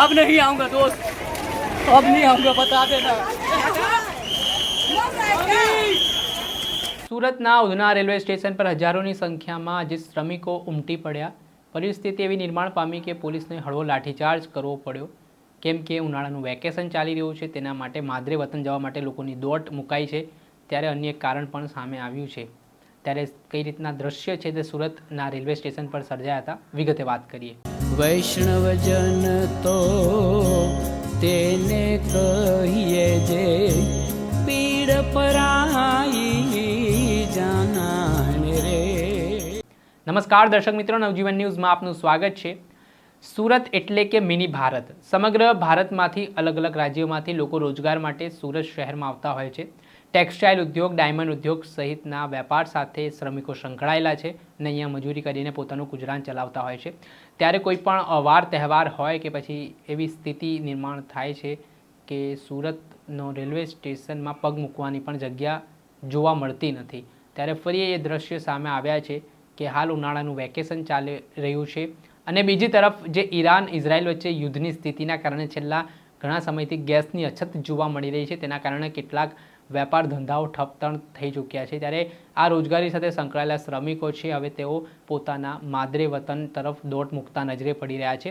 अब नहीं आऊंगा दोस्त, अब नहीं आऊंगा, बता देना। સુરતના ઉધના રેલવે સ્ટેશન પર હજારોની સંખ્યામાં આજે શ્રમિકો ઉમટી પડ્યા। પરિસ્થિતિ એવી નિર્માણ પામી કે પોલીસને હળવો લાઠીચાર્જ કરવો પડ્યો, કેમ કે ઉનાળાનું વેકેશન ચાલી રહ્યું છે। તેના માટે માદરે વતન જવા માટે લોકોની દોટ મુકાઈ છે। ત્યારે અન્ય એક કારણ પણ સામે આવ્યું છે। ત્યારે કઈ રીતના દ્રશ્ય છે તે સુરતના રેલવે સ્ટેશન પર સર્જાયા હતા, વિગતે વાત કરીએ। વૈષ્ણવજન તો તેને કહીએ જે પીડ પરાઈ જાનાને રે। નમસ્કાર દર્શક મિત્રો, નવજીવન ન્યૂઝમાં આપનું સ્વાગત છે। સુરત એટલે કે મિની ભારત। સમગ્ર ભારતમાંથી અલગ અલગ રાજ્યોમાંથી લોકો રોજગાર માટે સુરત શહેરમાં આવતા હોય છે। ટેક્સટાઇલ ઉદ્યોગ, ડાયમંડ ઉદ્યોગ સહિતના વેપાર સાથે શ્રમિકો સંકળાયેલા છે અને અહીંયા મજૂરી કરીને પોતાનું ગુજરાન ચલાવતા હોય છે। ત્યારે કોઈ પણ વાર તહેવાર હોય કે પછી એવી સ્થિતિ નિર્માણ થાય છે કે સુરતનો રેલવે સ્ટેશનમાં પગ મૂકવાની પણ જગ્યા જોવા મળતી નથી। ત્યારે ફરી એ દ્રશ્ય સામે આવ્યા છે કે હાલ ઉનાળાનું વેકેશન ચાલી રહ્યું છે અને બીજી તરફ જે ઈરાન ઇઝરાયલ વચ્ચે યુદ્ધની સ્થિતિના કારણે છેલ્લા ઘણા સમયથી ગેસની અછત જોવા મળી રહી છે। તેના કારણે કેટલાક વેપાર ધંધાઓ ઠપ થઈ ચૂક્યા છે। ત્યારે આ રોજગારી સાથે સંકળાયેલા શ્રમિકો છે, હવે તેઓ પોતાના માદરે વતન તરફ દોટ મૂકતા નજરે પડી રહ્યા છે।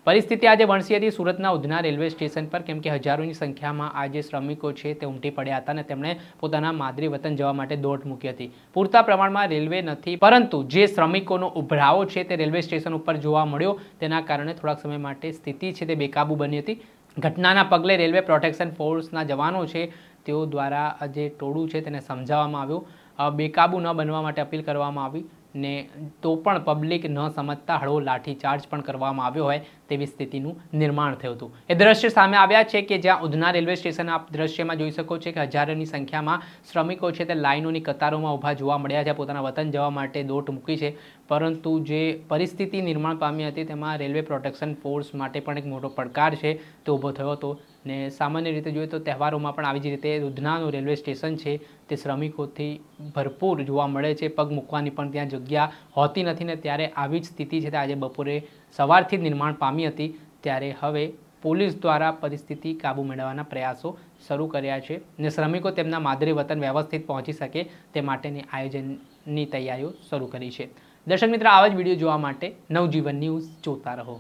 પરિસ્થિતિ આજે વણસી હતી સુરતના ઉધના રેલવે સ્ટેશન પર, કેમ કે હજારોની સંખ્યામાં આ જે શ્રમિકો છે તે ઉમટી પડ્યા હતા અને તેમણે પોતાના માદરે વતન જવા માટે દોટ મૂકી હતી। પૂરતા પ્રમાણમાં રેલવે નથી, પરંતુ જે શ્રમિકોનો ઉભરાવો છે તે રેલવે સ્ટેશન ઉપર જોવા મળ્યો। તેના કારણે થોડાક સમય માટે સ્થિતિ છે તે બેકાબૂ બની હતી। ઘટનાના પગલે રેલવે પ્રોટેક્શન ફોર્સના જવાનો છે તેઓ દ્વારા જે ટોળું છે તેને સમજાવવામાં આવ્યું, બેકાબૂ ન બનવા માટે અપીલ કરવામાં આવી ને તો પણ પબ્લિક ન સમજતા હળવો લાઠીચાર્જ પણ કરવામાં આવ્યો હોય તેવી સ્થિતિનું નિર્માણ થયું હતું। એ દ્રશ્ય સામે આવ્યા છે કે જ્યાં ઉધના રેલવે સ્ટેશન આપ દ્રશ્યમાં જોઈ શકો છો કે હજારોની સંખ્યામાં શ્રમિકો છે તે લાઇનોની કતારોમાં ઊભા જોવા મળ્યા છે, પોતાના વતન જવા માટે દોટ મૂકી છે। પરંતુ જે પરિસ્થિતિ નિર્માણ પામી હતી તેમાં રેલવે પ્રોટેક્શન ફોર્સ માટે પણ એક મોટો પડકાર છે તે ઊભો થયો હતો ને સામાન્ય રીતે જોઈએ તો તહેવારોમાં પણ આવી જ રીતે ઉધનાનું રેલવે સ્ટેશન છે તે શ્રમિકોથી ભરપૂર જોવા મળે છે। પગ મૂકવાની પણ ત્યાં જગ્યા હોતી નથી ને ત્યારે આવી જ સ્થિતિ છે તે આજે બપોરે સવારથી જ નિર્માણ પામી હતી। ત્યારે હવે પોલીસ દ્વારા પરિસ્થિતિ કાબૂ મેળવવાના પ્રયાસો શરૂ કર્યા છે અને શ્રમિકો તેમના માદરે વતન વ્યવસ્થિત પહોંચી શકે તે માટેની આયોજનની તૈયારીઓ શરૂ કરી છે। દર્શક મિત્રો, આવા જ વિડીયો જોવા માટે નવજીવન ન્યૂઝ જોતા રહો।